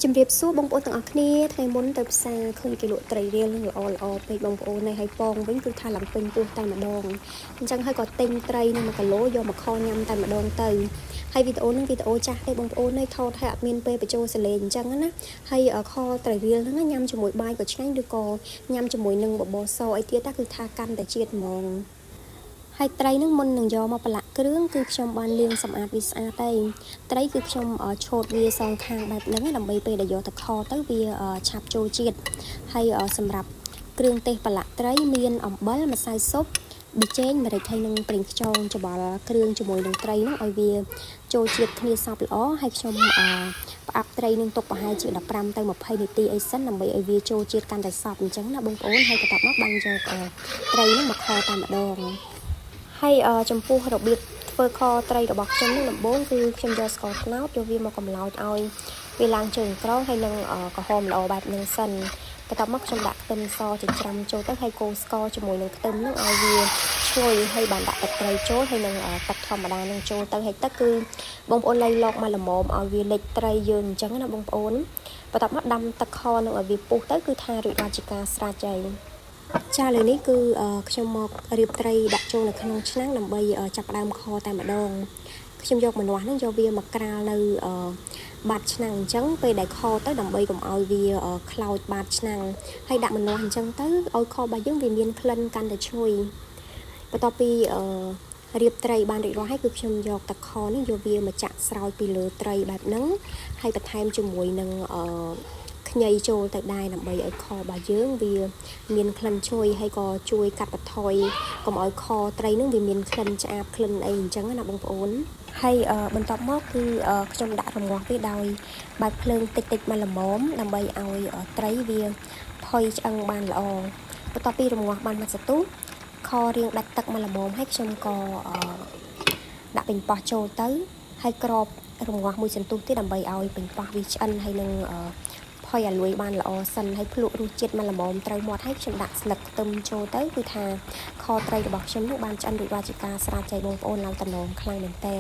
ជំរាបសួរបងប្អូនទាំងអស់គ្នាថ្ងៃមុនទៅផ្សារឃើញគេលក់ត្រីរៀលល្អពេកបងប្អូននៅហើយប៉ងវិញគឺថាឡើងពេញពោះតែម្ដងអញ្ចឹងហើយក៏ទិញត្រីនឹង1គីឡូយកមកខញ៉ាំតែម្ដងទៅហើយវីដេអូនឹងវីដេអូចាស់ទេបងប្អូននៅថតឲ្យអត់មានពេលបញ្ចូលសលេងអញ្ចឹងណាហើយខត្រីរៀលហ្នឹងញ៉ាំជាមួយបាយក៏ឆ្ងាញ់ឬក៏ញ៉ាំជាមួយនឹងបបរសអីទៀតគឺថាកាន់តែជាតិហ្មងហើយត្រីនឹងមុននឹងយកមកប្រឡាក់គ្រឿងគឺខ្ញុំបានលាងសម្អាតវាស្អាតទេត្រីគឺខ្ញុំឆូតវាសងខាងបែបហ្នឹងដើម្បីពេលដែលយកទៅខទៅវាឆាប់ចូលជាតិហើយសម្រាប់គ្រឿងទេសប្រឡាក់ត្រីមានអំបិលម្សៅស៊ុបប៊ីចេងម្រេចហើយនឹងប្រេងខ្យងច្បល់គ្រឿងជាមួយនឹងត្រីនោះឲ្យវាចូលជាតិគ្នាសព្វល្អហើយខ្ញុំផ្អាប់ត្រីនឹងទុកប្រហែលជា15ទៅ20នាទីអីសិនដើម្បីឲ្យវាចូលជាតិកាន់តែសព្វអញ្ចឹងណាបងប្អូនហើយបន្ទាប់មកបានយកត្រីនឹងមកខតែម្ដងហើយចំពោះរបៀបធ្វើខត្រីរបស់ខ្ញុំនេះដំបូងគឺខ្ញុំយកស្ករត្នោតយកវាមកកំឡោចឲ្យវាឡើងជើងក្រងហើយនឹងក្រហមល្អបែបហ្នឹងសិនបន្ទាប់មកខ្ញុំដាក់ខ្ទឹមសចិញ្ច្រាំចូលទៅហើយកូរស្ករជាមួយនឹងខ្ទឹមហ្នឹងឲ្យវាឈ្ងុយហើយបានដាក់ទឹកត្រីចូលហើយនឹងទឹកធម្មតានឹងចូលទៅហើយទឹកគឺបងប្អូនលៃលកមកល្មមឲ្យវាលិចត្រីយើងអញ្ចឹងណាបងប្អូនបន្ទាប់មកដាំទឹកខនឹងឲ្យវាពុះទៅគឺថារួចរាល់ជាការស្រេចហើយចាឥឡូវនេះគឺខ្ញុំមករៀបត្រីដាក់ចូលនៅក្នុងឆ្នាំងដើម្បីចាប់ដើមខតែម្ដងខ្ញុំយកម្នាស់ហ្នឹងយកវាមកក្រាលនៅបាតឆ្នាំងអញ្ចឹងពេលដែលខទៅដើម្បីកុំឲ្យវាខ្លោចបាតឆ្នាំងហើយដាក់ម្នាស់អញ្ចឹងទៅឲ្យខរបស់យើងវាមានក្លិនកាន់តែឈ្ងុយបន្ទាប់ពីរៀបត្រីបានរួចរាល់ហើយគឺខ្ញុំយកទឹកខនេះយកវាមកចាក់ស្រោចពីលើត្រីបែបហ្នឹងហើយបន្ថែមជាមួយនឹងខ្ញីចូលទៅដែរដើម្បីឲ្យខរបស់យើងវាមានក្លិនឈ្ងុយហើយក៏ជួយកាត់បន្ថយកុំឲ្យខត្រីនឹងវាមានក្លិនឆ្អាបក្លិនអីអញ្ចឹងណាបងប្អូនហើយបន្ទាប់មកគឺខ្ញុំដាក់រងាស់វាដោយបើកភ្លើងតិចមកល្មមដើម្បីឲ្យត្រីវាផុយឆ្អឹងបានល្អបន្ទាប់ពីរងាស់បានមួយសន្ទុះខរៀងដាច់ទឹកមកល្មមហើយខ្ញុំក៏ដាក់ពេញប៉ោះចូលទៅហើយក្របរងាស់មួយសន្ទុះទៀតដើម្បីឲ្យពេញប៉ោះវាឆ្អិនហើយនឹងផុយឲ្យលួយបានល្អសិនហើយភ្លក់រសជាតិមកល្មមត្រូវមាត់ហើយខ្ញុំដាក់ស្លឹកខ្ទឹមចូលទៅគឺថាខត្រីរបស់ខ្ញុំនោះបានឆ្អិនរួចរាល់ជាការស្រេចហើយបងប្អូនឡើងតំណងខ្លាំងមែនតើ